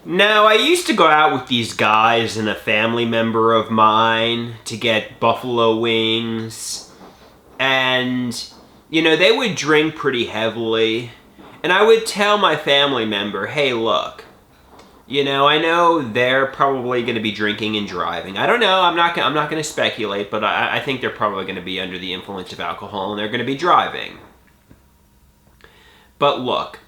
Now, I used to go out with these guys and a family member of mine to get buffalo wings. And, they would drink pretty heavily. And I would tell my family member, hey, look, I know they're probably going to be drinking and driving. I don't know. I'm not going to speculate, but I think they're probably going to be under the influence of alcohol and they're going to be driving. But look,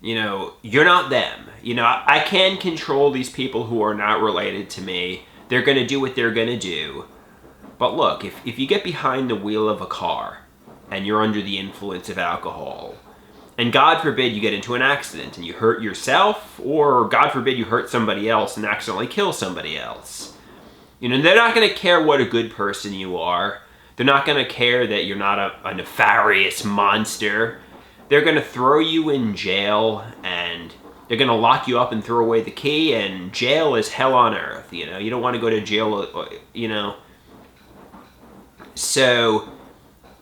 you're not them. I can control these people who are not related to me. They're going to do what they're going to do. But look, if you get behind the wheel of a car and you're under the influence of alcohol, and God forbid you get into an accident and you hurt yourself, or God forbid you hurt somebody else and accidentally kill somebody else, they're not going to care what a good person you are. They're not going to care that you're not a nefarious monster. They're going to throw you in jail, and they're going to lock you up and throw away the key, and jail is hell on earth, You don't want to go to jail, So,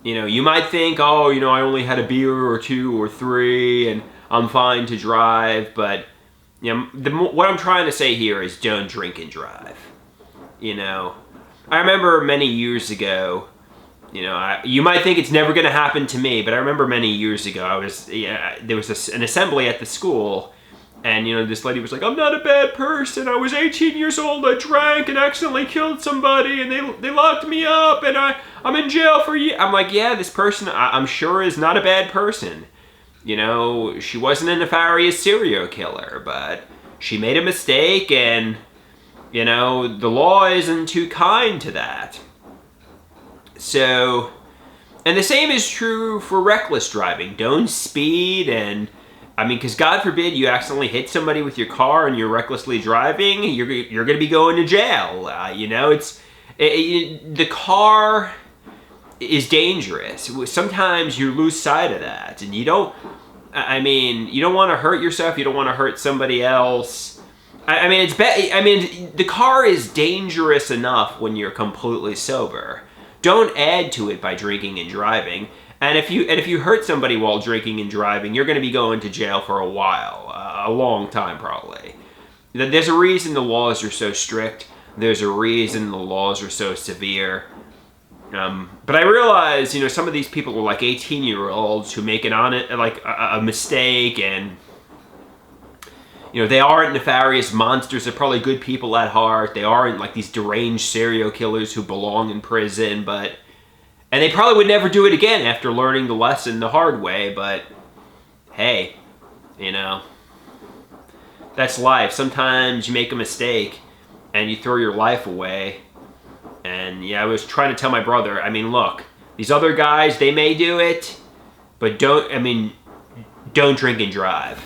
you might think, oh, I only had a beer or two or three, and I'm fine to drive, but, what I'm trying to say here is don't drink and drive, I remember many years ago, you might think it's never going to happen to me, but I remember many years ago, there was an assembly at the school, and, this lady was like, I'm not a bad person. I was 18 years old. I drank and accidentally killed somebody, and they locked me up, and I'm in jail for years. I'm like, yeah, this person, I'm sure, is not a bad person. She wasn't a nefarious serial killer, but she made a mistake, and, the law isn't too kind to that. So, and the same is true for reckless driving. Don't speed, and because God forbid you accidentally hit somebody with your car and you're recklessly driving, you're going to be going to jail. The car is dangerous. Sometimes you lose sight of that, and you don't want to hurt yourself. You don't want to hurt somebody else. The car is dangerous enough when you're completely sober. Don't add to it by drinking and driving. And if you hurt somebody while drinking and driving, you're going to be going to jail for a while, a long time probably. There's a reason the laws are so strict. There's a reason the laws are so severe. But I realize, some of these people are like 18-year-olds who make a mistake, and they aren't nefarious monsters. They're probably good people at heart. They aren't like these deranged serial killers who belong in prison, and they probably would never do it again after learning the lesson the hard way, but hey, that's life. Sometimes you make a mistake and you throw your life away. And I was trying to tell my brother, look, these other guys, they may do it, but don't drink and drive.